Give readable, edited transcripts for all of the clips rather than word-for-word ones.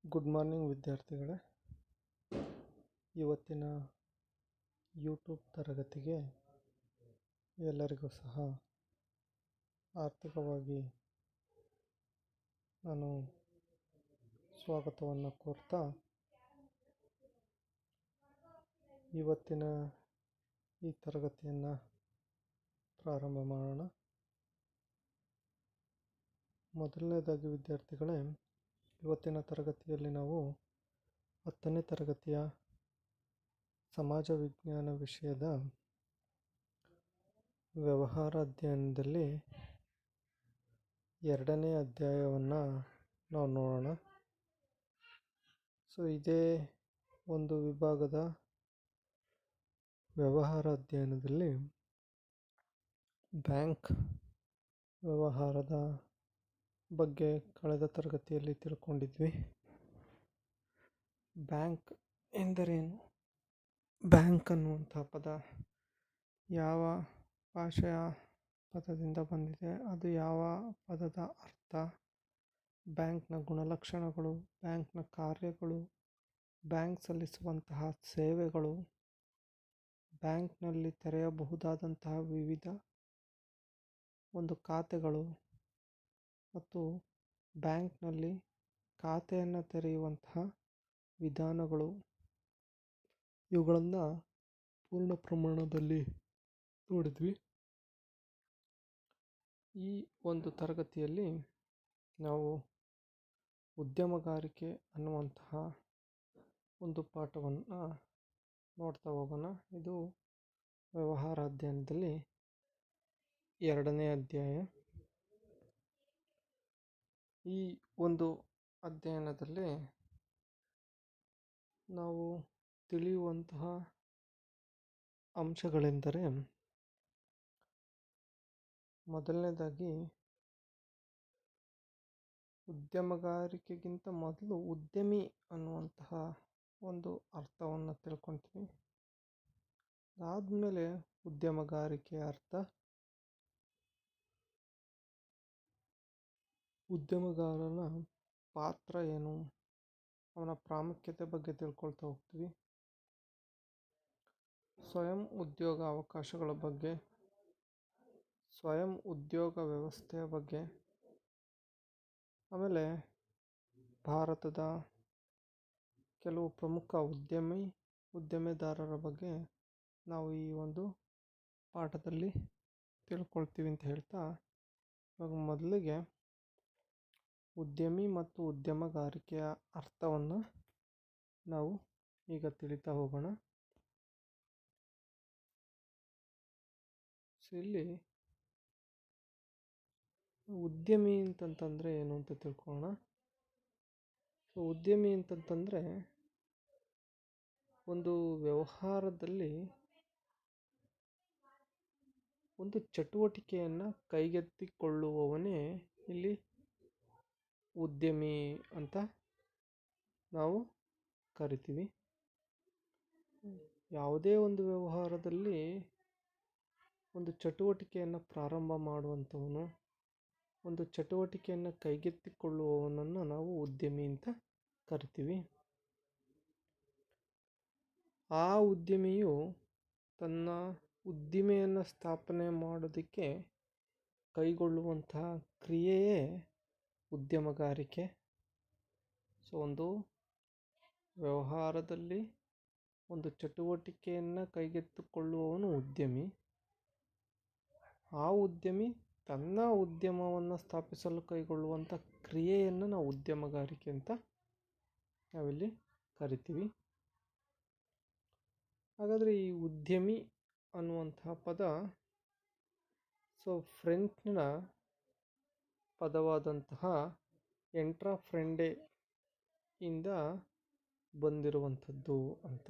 Good morning ವಿದ್ಯಾರ್ಥಿಗಳೇ. ಇವತ್ತಿನ YouTube ತರಗತಿಗೆ ಎಲ್ಲರಿಗೂ ಸಹ ಆರ್ಥಿಕವಾಗಿ ನಾನು ಸ್ವಾಗತವನ್ನು ಕೋರ್ತಾ ಇವತ್ತಿನ ಈ ತರಗತಿಯನ್ನು ಪ್ರಾರಂಭ ಮಾಡೋಣ. ಮೊದಲನೇದಾಗಿ ವಿದ್ಯಾರ್ಥಿಗಳೇ, ಇವತ್ತಿನ ತರಗತಿಯಲ್ಲಿ ನಾವು 10ನೇ ತರಗತಿಯ ಸಮಾಜ ವಿಜ್ಞಾನ ವಿಷಯದ ವ್ಯವಹಾರ ಅಧ್ಯಯನದಲ್ಲಿ 2ನೇ ಅಧ್ಯಾಯವನ್ನು ನಾವು ನೋಡೋಣ. ಇದೇ ಒಂದು ವಿಭಾಗದ ವ್ಯವಹಾರ ಅಧ್ಯಯನದಲ್ಲಿ ಬ್ಯಾಂಕ್ ವ್ಯವಹಾರದ ಬಗ್ಗೆ ಕಳೆದ ತರಗತಿಯಲ್ಲಿ ತಿಳ್ಕೊಂಡಿದ್ವಿ. ಬ್ಯಾಂಕ್ ಎಂದರೇನು, ಬ್ಯಾಂಕ್ ಅನ್ನುವಂಥ ಪದ ಯಾವ ಭಾಷೆಯ ಪದದಿಂದ ಬಂದಿದೆ, ಅದು ಯಾವ ಪದದ ಅರ್ಥ, ಬ್ಯಾಂಕ್ನ ಗುಣಲಕ್ಷಣಗಳು, ಬ್ಯಾಂಕ್ನ ಕಾರ್ಯಗಳು, ಬ್ಯಾಂಕ್ ಸಲ್ಲಿಸುವಂತಹ ಸೇವೆಗಳು, ಬ್ಯಾಂಕ್ನಲ್ಲಿ ತೆರೆಯಬಹುದಾದಂತಹ ವಿವಿಧ ಖಾತೆಗಳು ಮತ್ತು ಬ್ಯಾಂಕ್ನಲ್ಲಿ ಖಾತೆಯನ್ನು ತೆರೆಯುವಂತಹ ವಿಧಾನಗಳು, ಇವುಗಳನ್ನು ಪೂರ್ಣ ಪ್ರಮಾಣದಲ್ಲಿ ನೋಡಿದ್ವಿ. ಈ ಒಂದು ತರಗತಿಯಲ್ಲಿ ನಾವು ಉದ್ಯಮಗಾರಿಕೆ ಅನ್ನುವಂತಹ ಒಂದು ಪಾಠವನ್ನು ನೋಡ್ತಾ ಹೋಗೋಣ. ಇದು ವ್ಯವಹಾರ ಅಧ್ಯಯನದಲ್ಲಿ 2ನೇ ಅಧ್ಯಾಯ. ಈ ಒಂದು ಅಧ್ಯಯನದಲ್ಲಿ ನಾವು ತಿಳಿಯುವಂತಹ ಅಂಶಗಳೆಂದರೆ, ಮೊದಲನೇದಾಗಿ ಉದ್ಯಮಗಾರಿಕೆಗಿಂತ ಮೊದಲು ಉದ್ಯಮಿ ಅನ್ನುವಂತಹ ಒಂದು ಅರ್ಥವನ್ನು ತಿಳ್ಕೊತೀವಿ. ಅದಾದಮೇಲೆ ಉದ್ಯಮಗಾರಿಕೆಯ ಅರ್ಥ, ಉದ್ಯಮಗಾರನ ಪಾತ್ರ ಏನು, ಅವನ ಪ್ರಾಮುಖ್ಯತೆ ಬಗ್ಗೆ ತಿಳ್ಕೊಳ್ತಾ ಹೋಗ್ತೀವಿ. ಸ್ವಯಂ ಉದ್ಯೋಗ ಅವಕಾಶಗಳ ಬಗ್ಗೆ, ಸ್ವಯಂ ಉದ್ಯೋಗ ವ್ಯವಸ್ಥೆಯ ಬಗ್ಗೆ, ಆಮೇಲೆ ಭಾರತದ ಕೆಲವು ಪ್ರಮುಖ ಉದ್ಯಮೆದಾರರ ಬಗ್ಗೆ ನಾವು ಈ ಒಂದು ಪಾಠದಲ್ಲಿ ತಿಳ್ಕೊಳ್ತೀವಿ ಅಂತ ಹೇಳ್ತಾ, ಇವಾಗ ಮೊದಲಿಗೆ ಉದ್ಯಮಿ ಮತ್ತು ಉದ್ಯಮಗಾರಿಕೆಯ ಅರ್ಥವನ್ನು ನಾವು ಈಗ ತಿಳಿತಾ ಹೋಗೋಣ. ಇಲ್ಲಿ ಉದ್ಯಮಿ ಅಂತಂತಂದರೆ ಏನು ಅಂತ ತಿಳ್ಕೊಳ್ಳೋಣ. ಉದ್ಯಮಿ ಅಂತಂತಂದರೆ ಒಂದು ವ್ಯವಹಾರದಲ್ಲಿ ಒಂದು ಚಟುವಟಿಕೆಯನ್ನು ಕೈಗೆತ್ತಿಕೊಳ್ಳುವವನೇ ಇಲ್ಲಿ ಉದ್ಯಮಿ ಅಂತ ನಾವು ಕರಿತೀವಿ. ಯಾವುದೇ ಒಂದು ವ್ಯವಹಾರದಲ್ಲಿ ಒಂದು ಚಟುವಟಿಕೆಯನ್ನು ಪ್ರಾರಂಭ ಮಾಡುವಂಥವನು, ಒಂದು ಚಟುವಟಿಕೆಯನ್ನು ಕೈಗೆತ್ತಿಕೊಳ್ಳುವವನನ್ನು ನಾವು ಉದ್ಯಮಿ ಅಂತ ಕರಿತೀವಿ. ಆ ಉದ್ಯಮಿಯು ತನ್ನ ಉದ್ದಿಮೆಯನ್ನು ಸ್ಥಾಪನೆ ಮಾಡೋದಕ್ಕೆ ಕೈಗೊಳ್ಳುವಂತಹ ಕ್ರಿಯೆಯೇ ಉದ್ಯಮಗಾರಿಕೆ. ಒಂದು ವ್ಯವಹಾರದಲ್ಲಿ ಒಂದು ಚಟುವಟಿಕೆಯನ್ನು ಕೈಗೆತ್ತಿಕೊಳ್ಳುವವನು ಉದ್ಯಮಿ. ಆ ಉದ್ಯಮಿ ತನ್ನ ಉದ್ಯಮವನ್ನು ಸ್ಥಾಪಿಸಲು ಕೈಗೊಳ್ಳುವಂಥ ಕ್ರಿಯೆಯನ್ನು ನಾವು ಉದ್ಯಮಗಾರಿಕೆ ಅಂತ ನಾವಿಲ್ಲಿ ಕರಿತೀವಿ. ಹಾಗಾದರೆ ಈ ಉದ್ಯಮಿ ಅನ್ನುವಂತಹ ಪದ ಫ್ರೆಂಚ್ನ ಪದವಾದಂತಹ ಎಂಟ್ರಾಪ್ರೆಂಡೆ ಇಂದ ಬಂದಿರುವಂಥದ್ದು ಅಂತ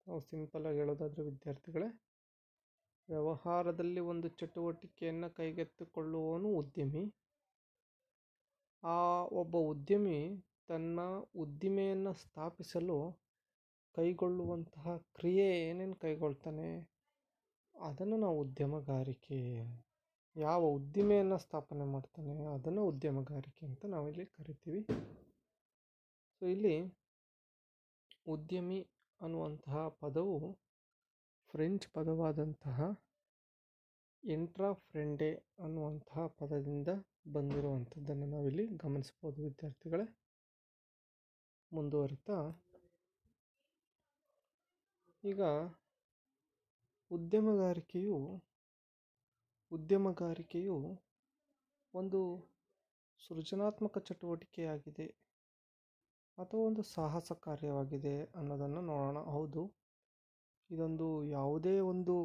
ನಾವು ಸಿಂಪಲಾಗಿ ಹೇಳೋದಾದರೆ ವಿದ್ಯಾರ್ಥಿಗಳೇ, ವ್ಯವಹಾರದಲ್ಲಿ ಒಂದು ಚಟುವಟಿಕೆಯನ್ನು ಕೈಗೆತ್ತಿಕೊಳ್ಳುವವನು ಉದ್ಯಮಿ. ಆ ಒಬ್ಬ ಉದ್ಯಮಿ ತನ್ನ ಉದ್ದಿಮೆಯನ್ನು ಸ್ಥಾಪಿಸಲು ಕೈಗೊಳ್ಳುವಂತಹ ಕ್ರಿಯೆ ಏನೇನು ಕೈಗೊಳ್ತಾನೆ ಅದನ್ನು ನಾವು ಉದ್ಯಮಗಾರಿಕೆ, ಯಾವ ಉದ್ದಿಮೆಯನ್ನು ಸ್ಥಾಪನೆ ಮಾಡ್ತಾನೆ ಅದನ್ನು ಉದ್ಯಮಗಾರಿಕೆ ಅಂತ ನಾವಿಲ್ಲಿ ಕರಿತೀವಿ. ಇಲ್ಲಿ ಉದ್ಯಮಿ ಅನ್ನುವಂತಹ ಪದವು ಫ್ರೆಂಚ್ ಪದವಾದಂತಹ ಎಂಟ್ರಾಪ್ರೆಂಡೆ ಅನ್ನುವಂತಹ ಪದದಿಂದ ಬಂದಿರುವಂಥದ್ದನ್ನು ನಾವಿಲ್ಲಿ ಗಮನಿಸ್ಬೋದು ವಿದ್ಯಾರ್ಥಿಗಳೇ. ಮುಂದುವರಿತಾ ಈಗ ಉದ್ಯಮಗಾರಿಕೆಯು ಒಂದು ಸೃಜನಾತ್ಮಕ ಚಟುವಟಿಕೆಯಾಗಿದೆ ಅಥವಾ ಒಂದು ಸಾಹಸ ಕಾರ್ಯವಾಗಿದೆ ಅನ್ನೋದನ್ನು ನೋಡೋಣ. ಹೌದು, ಇದೊಂದು ಯಾವುದೇ ಒಂದು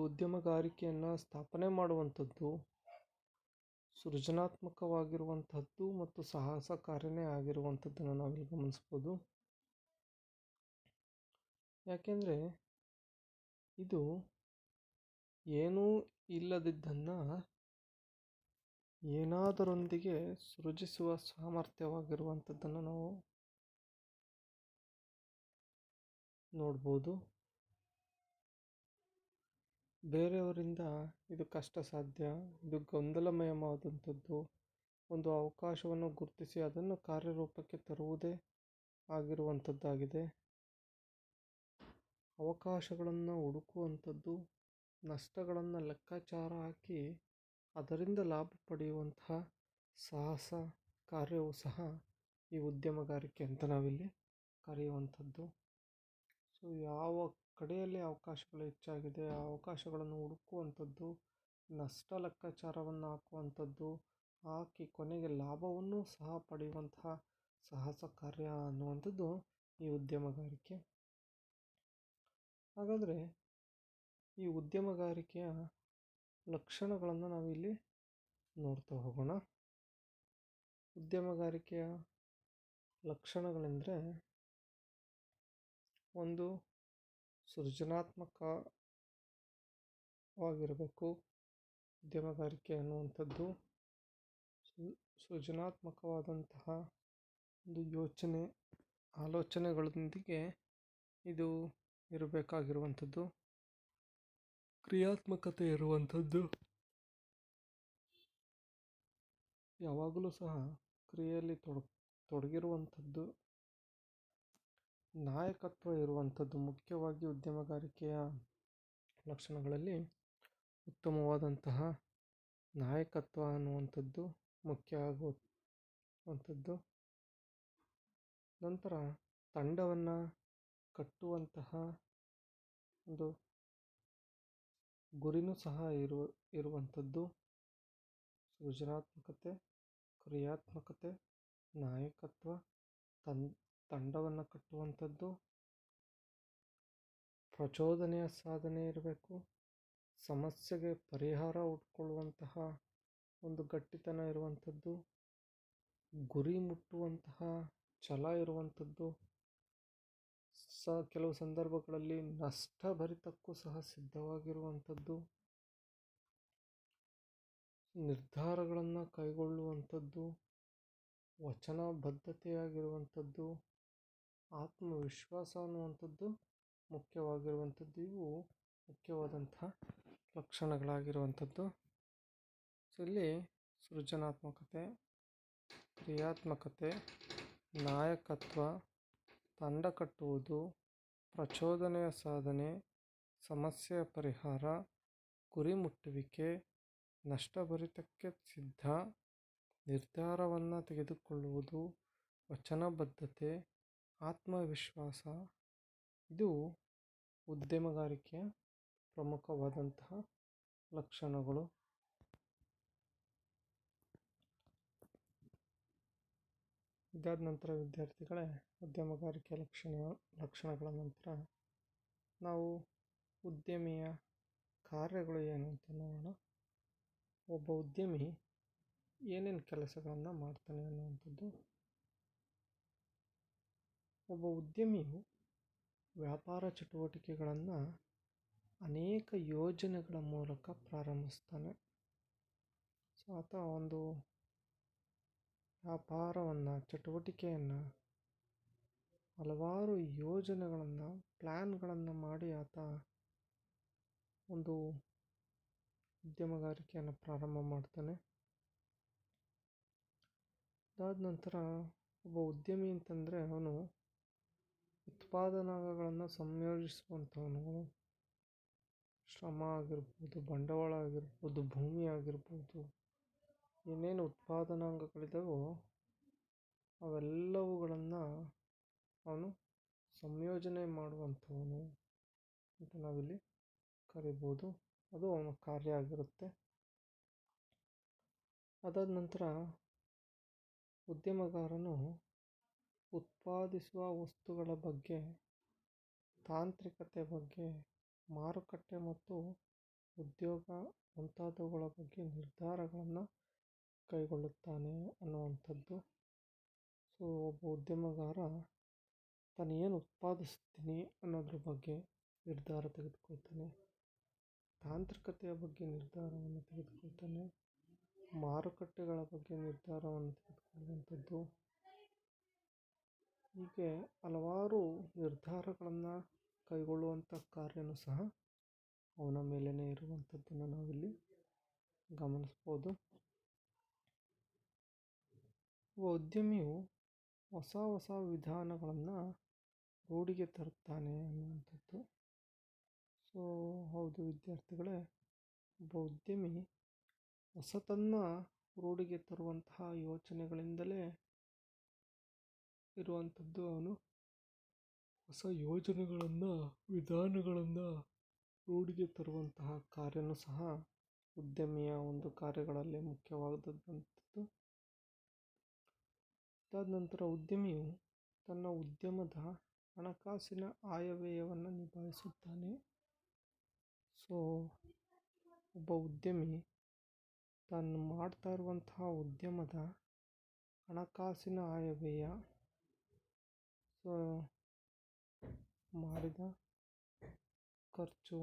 ಉದ್ಯಮಗಾರಿಕೆಯನ್ನು ಸ್ಥಾಪನೆ ಮಾಡುವಂಥದ್ದು ಸೃಜನಾತ್ಮಕವಾಗಿರುವಂಥದ್ದು ಮತ್ತು ಸಾಹಸ ಕಾರ್ಯನೇ ಆಗಿರುವಂಥದ್ದನ್ನು ನಾವಿಲ್ಲಿ ಗಮನಿಸ್ಬೋದು. ಯಾಕೆಂದರೆ ಇದು ಏನೂ ಇಲ್ಲದಿದ್ದನ್ನು ಏನಾದರೊಂದಿಗೆ ಸೃಜಿಸುವ ಸಾಮರ್ಥ್ಯವಾಗಿರುವಂಥದ್ದನ್ನು ನಾವು ನೋಡ್ಬೋದು. ಬೇರೆಯವರಿಂದ ಇದು ಕಷ್ಟ ಸಾಧ್ಯ, ಇದು ಗೊಂದಲಮಯವಾದಂಥದ್ದು. ಒಂದು ಅವಕಾಶವನ್ನು ಗುರುತಿಸಿ ಅದನ್ನು ಕಾರ್ಯರೂಪಕ್ಕೆ ತರುವುದೇ ಆಗಿರುವಂಥದ್ದಾಗಿದೆ. ಅವಕಾಶಗಳನ್ನು ಹುಡುಕುವಂಥದ್ದು, ನಷ್ಟಗಳನ್ನು ಲೆಕ್ಕಾಚಾರ ಹಾಕಿ ಅದರಿಂದ ಲಾಭ ಪಡೆಯುವಂತಹ ಸಾಹಸ ಕಾರ್ಯವೂ ಸಹ ಈ ಉದ್ಯಮಗಾರಿಕೆ ಅಂತ ನಾವಿಲ್ಲಿ ಕರೆಯುವಂಥದ್ದು. ಸೊ ಯಾವ ಕಡೆಯಲ್ಲಿ ಅವಕಾಶಗಳು ಹೆಚ್ಚಾಗಿದೆ ಆ ಅವಕಾಶಗಳನ್ನು ಹುಡುಕುವಂಥದ್ದು, ನಷ್ಟ ಲೆಕ್ಕಾಚಾರವನ್ನು ಹಾಕುವಂಥದ್ದು, ಹಾಕಿ ಕೊನೆಗೆ ಲಾಭವನ್ನು ಸಹ ಪಡೆಯುವಂತಹ ಸಾಹಸ ಕಾರ್ಯ ಅನ್ನುವಂಥದ್ದು ಈ ಉದ್ಯಮಗಾರಿಕೆ. ಹಾಗಾದರೆ ಈ ಉದ್ಯಮಗಾರಿಕೆಯ ಲಕ್ಷಣಗಳನ್ನು ನಾವಿಲ್ಲಿ ನೋಡ್ತಾ ಹೋಗೋಣ. ಉದ್ಯಮಗಾರಿಕೆಯ ಲಕ್ಷಣಗಳೆಂದರೆ, ಒಂದು ಸೃಜನಾತ್ಮಕವಾಗಿರಬೇಕು. ಉದ್ಯಮಗಾರಿಕೆ ಅನ್ನುವಂಥದ್ದು ಸೃಜನಾತ್ಮಕವಾದಂತಹ ಒಂದು ಆಲೋಚನೆಗಳೊಂದಿಗೆ ಇದು ಇರಬೇಕಾಗಿರುವಂಥದ್ದು. ಕ್ರಿಯಾತ್ಮಕತೆ ಇರುವಂಥದ್ದು, ಯಾವಾಗಲೂ ಸಹ ಕ್ರಿಯೆಯಲ್ಲಿ ತೊಡಗಿರುವಂಥದ್ದು. ನಾಯಕತ್ವ ಇರುವಂಥದ್ದು. ಮುಖ್ಯವಾಗಿ ಉದ್ಯಮಗಾರಿಕೆಯ ಲಕ್ಷಣಗಳಲ್ಲಿ ಉತ್ತಮವಾದಂತಹ ನಾಯಕತ್ವ ಅನ್ನುವಂಥದ್ದು ಮುಖ್ಯ ಆಗುವಂಥದ್ದು. ನಂತರ ತಂಡವನ್ನು ಕಟ್ಟುವಂತಹ ಒಂದು ಗುರಿನೂ ಸಹ ಇರುವಂಥದ್ದು. ಸೃಜನಾತ್ಮಕತೆ, ಕ್ರಿಯಾತ್ಮಕತೆ, ನಾಯಕತ್ವ, ತಂಡವನ್ನು ಕಟ್ಟುವಂಥದ್ದು, ಪ್ರಚೋದನೆಯ ಸಾಧನೆ ಇರಬೇಕು, ಸಮಸ್ಯೆಗೆ ಪರಿಹಾರ ಹುಡ್ಕೊಳ್ಳುವಂತಹ ಒಂದು ಗಟ್ಟಿತನ ಇರುವಂಥದ್ದು, ಗುರಿ ಮುಟ್ಟುವಂತಹ ಛಲ ಇರುವಂಥದ್ದು, ಕೆಲವು ಸಂದರ್ಭಗಳಲ್ಲಿ ನಷ್ಟಭರಿತಕ್ಕೂ ಸಹ ಸಿದ್ಧವಾಗಿರುವಂಥದ್ದು, ನಿರ್ಧಾರಗಳನ್ನು ಕೈಗೊಳ್ಳುವಂಥದ್ದು, ವಚನಬದ್ಧತೆಯಾಗಿರುವಂಥದ್ದು, ಆತ್ಮವಿಶ್ವಾಸ ಅನ್ನುವಂಥದ್ದು ಮುಖ್ಯವಾಗಿರುವಂಥದ್ದು. ಇವು ಮುಖ್ಯವಾದಂತಹ ಲಕ್ಷಣಗಳಾಗಿರುವಂಥದ್ದು. ಸೊ ಇಲ್ಲಿ ಸೃಜನಾತ್ಮಕತೆ, ಕ್ರಿಯಾತ್ಮಕತೆ, ನಾಯಕತ್ವ, ತಂಡ ಕಟ್ಟುವುದು, ಪ್ರಚೋದನೆಯ ಸಾಧನೆ, ಸಮಸ್ಯೆಯ ಪರಿಹಾರ, ಗುರಿ ಮುಟ್ಟುವಿಕೆ, ನಷ್ಟಭರಿತಕ್ಕೆ ಸಿದ್ಧ, ನಿರ್ಧಾರವನ್ನು ತೆಗೆದುಕೊಳ್ಳುವುದು, ವಚನಬದ್ಧತೆ, ಆತ್ಮವಿಶ್ವಾಸ, ಇದು ಉದ್ಯಮಗಾರಿಕೆಯ ಪ್ರಮುಖವಾದಂತಹ ಲಕ್ಷಣಗಳು. ಇದಾದ ನಂತರ ವಿದ್ಯಾರ್ಥಿಗಳೇ, ಉದ್ಯಮಗಾರಿಕೆಯ ಲಕ್ಷಣಗಳ ನಂತರ ನಾವು ಉದ್ಯಮಿಯ ಕಾರ್ಯಗಳು ಏನು ಅಂತ ನೋಡೋಣ. ಒಬ್ಬ ಉದ್ಯಮಿ ಏನೇನು ಕೆಲಸಗಳನ್ನು ಮಾಡ್ತಾನೆ ಅನ್ನುವಂಥದ್ದು. ಒಬ್ಬ ಉದ್ಯಮಿಯು ವ್ಯಾಪಾರ ಚಟುವಟಿಕೆಗಳನ್ನು ಅನೇಕ ಯೋಜನೆಗಳ ಮೂಲಕ ಪ್ರಾರಂಭಿಸ್ತಾನೆ. ಸೊ ಆತ ಒಂದು ವ್ಯಾಪಾರವನ್ನು, ಚಟುವಟಿಕೆಯನ್ನು ಹಲವಾರು ಯೋಜನೆಗಳನ್ನು, ಪ್ಲ್ಯಾನ್ಗಳನ್ನು ಮಾಡಿ ಆತ ಒಂದು ಉದ್ಯಮಗಾರಿಕೆಯನ್ನು ಪ್ರಾರಂಭ ಮಾಡ್ತಾನೆ. ಅದಾದ ನಂತರ ಒಬ್ಬ ಉದ್ಯಮಿ ಅಂತಂದರೆ ಅವನು ಉತ್ಪಾದನಾಗಳನ್ನು ಸಂಯೋಜಿಸುವಂಥವನು. ಶ್ರಮ ಆಗಿರ್ಬೋದು, ಬಂಡವಾಳ ಆಗಿರ್ಬೋದು, ಭೂಮಿ ಆಗಿರ್ಬೋದು, ಏನೇನು ಉತ್ಪಾದನಾಂಗಗಳಿದಾವೋ ಅವೆಲ್ಲವುಗಳನ್ನು ಅವನು ಸಂಯೋಜನೆ ಮಾಡುವಂಥವನು ಅಂತ ನಾವಿಲ್ಲಿ ಕರಿಬೋದು. ಅದು ಅವನ ಕಾರ್ಯ ಆಗಿರುತ್ತೆ. ಅದಾದ ನಂತರ ಉದ್ಯಮಗಾರನು ಉತ್ಪಾದಿಸುವ ವಸ್ತುಗಳ ಬಗ್ಗೆ, ತಾಂತ್ರಿಕತೆ ಬಗ್ಗೆ, ಮಾರುಕಟ್ಟೆ ಮತ್ತು ಉದ್ಯೋಗ ಮುಂತಾದವುಗಳ ಬಗ್ಗೆ ನಿರ್ಧಾರಗಳನ್ನು ಕೈಗೊಳ್ಳುತ್ತಾನೆ ಅನ್ನುವಂಥದ್ದು. ಸೊ ಒಬ್ಬ ಉದ್ಯಮಗಾರ ತಾನು ಏನು ಉತ್ಪಾದಿಸ್ತೀನಿ ಅನ್ನೋದ್ರ ಬಗ್ಗೆ ನಿರ್ಧಾರ ತೆಗೆದುಕೊಳ್ತಾನೆ, ತಾಂತ್ರಿಕತೆಯ ಬಗ್ಗೆ ನಿರ್ಧಾರವನ್ನು ತೆಗೆದುಕೊಳ್ತಾನೆ, ಮಾರುಕಟ್ಟೆಗಳ ಬಗ್ಗೆ ನಿರ್ಧಾರವನ್ನು ತೆಗೆದುಕೊಳ್ಳುವಂಥದ್ದು. ಹೀಗೆ ಹಲವಾರು ನಿರ್ಧಾರಗಳನ್ನು ಕೈಗೊಳ್ಳುವಂಥ ಕಾರ್ಯನೂ ಸಹ ಅವನ ಮೇಲೇ ಇರುವಂಥದ್ದನ್ನು ನಾವಿಲ್ಲಿ ಗಮನಿಸ್ಬೋದು. ಉದ್ಯಮಿಯು ಹೊಸ ಹೊಸ ವಿಧಾನಗಳನ್ನು ರೂಢಿಗೆ ತರುತ್ತಾನೆ ಅನ್ನುವಂಥದ್ದು. ಸೊ ಹೌದು ವಿದ್ಯಾರ್ಥಿಗಳೇ, ಒಬ್ಬ ಉದ್ಯಮಿ ಹೊಸತನ್ನು ರೂಢಿಗೆ ತರುವಂತಹ ಯೋಚನೆಗಳಿಂದಲೇ ಇರುವಂಥದ್ದು. ಅವನು ಹೊಸ ಯೋಜನೆಗಳನ್ನು, ವಿಧಾನಗಳನ್ನು ರೂಢಿಗೆ ತರುವಂತಹ ಕಾರ್ಯನೂ ಸಹ ಉದ್ಯಮಿಯ ಒಂದು ಕಾರ್ಯಗಳಲ್ಲಿ ಮುಖ್ಯವಾದಂಥದ್ದು. ಅದಾದ ನಂತರ ಉದ್ಯಮಿಯು ತನ್ನ ಉದ್ಯಮದ ಹಣಕಾಸಿನ ಆಯವ್ಯಯವನ್ನು ನಿಭಾಯಿಸುತ್ತಾನೆ. ಸೊ ಒಬ್ಬ ಉದ್ಯಮಿ ತಾನು ಮಾಡ್ತಾ ಇರುವಂತಹ ಉದ್ಯಮದ ಹಣಕಾಸಿನ ಆಯವ್ಯಯ, ಸೊ ಮಾಡಿದ ಖರ್ಚು,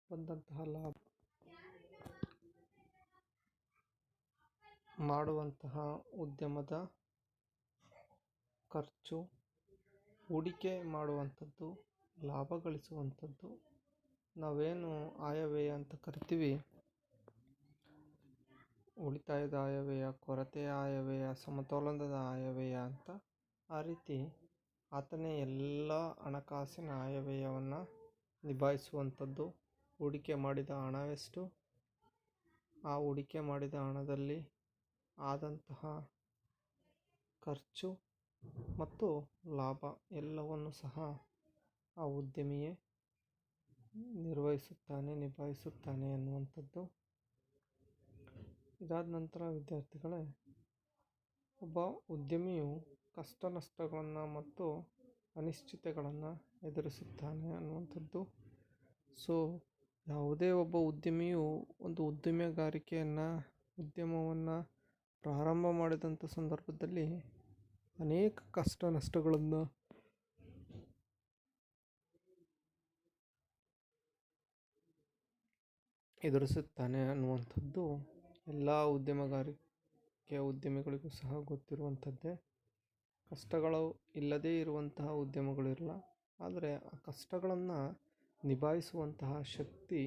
ಬಂದಂತಹ ಲಾಭ, ಮಾಡುವಂತಹ ಉದ್ಯಮದ ಖರ್ಚು, ಹೂಡಿಕೆ ಮಾಡುವಂಥದ್ದು, ಲಾಭ ಗಳಿಸುವಂಥದ್ದು, ನಾವೇನು ಆಯವ್ಯಯ ಅಂತ ಕರಿತೀವಿ, ಉಳಿತಾಯದ ಆಯವ್ಯಯ, ಕೊರತೆಯ ಆಯವ್ಯಯ, ಸಮತೋಲನದ ಆಯವ್ಯಯ ಅಂತ, ಆ ರೀತಿ ಆತನೇ ಎಲ್ಲ ಹಣಕಾಸಿನ ಆಯವ್ಯಯವನ್ನು ನಿಭಾಯಿಸುವಂಥದ್ದು. ಹೂಡಿಕೆ ಮಾಡಿದ ಹಣವೆಷ್ಟು, ಆ ಹೂಡಿಕೆ ಮಾಡಿದ ಹಣದಲ್ಲಿ ಆದಂತಹ ಖರ್ಚು ಮತ್ತು ಲಾಭ ಎಲ್ಲವನ್ನು ಸಹ ಆ ಉದ್ಯಮಿಯೇ ನಿರ್ವಹಿಸುತ್ತಾನೆ, ನಿಭಾಯಿಸುತ್ತಾನೆ ಅನ್ನುವಂಥದ್ದು. ಇದಾದ ನಂತರ ವಿದ್ಯಾರ್ಥಿಗಳೇ, ಒಬ್ಬ ಉದ್ಯಮಿಯು ಕಷ್ಟ ನಷ್ಟಗಳನ್ನು ಮತ್ತು ಅನಿಶ್ಚಿತತೆಗಳನ್ನು ಎದುರಿಸುತ್ತಾನೆ ಅನ್ನುವಂಥದ್ದು. ಸೊ ಯಾವುದೇ ಒಬ್ಬ ಉದ್ಯಮಿಯು ಒಂದು ಉದ್ಯಮವನ್ನು ಪ್ರಾರಂಭ ಮಾಡಿದಂಥ ಸಂದರ್ಭದಲ್ಲಿ ಅನೇಕ ಕಷ್ಟ ನಷ್ಟಗಳನ್ನು ಎದುರಿಸುತ್ತಾನೆ ಅನ್ನುವಂಥದ್ದು ಎಲ್ಲ ಉದ್ಯಮಿಗಳಿಗೂ ಸಹ ಗೊತ್ತಿರುವಂಥದ್ದೇ. ಕಷ್ಟಗಳು ಇಲ್ಲದೇ ಇರುವಂತಹ ಉದ್ಯಮಗಳಿರಲ್ಲ, ಆದರೆ ಆ ಕಷ್ಟಗಳನ್ನು ನಿಭಾಯಿಸುವಂತಹ ಶಕ್ತಿ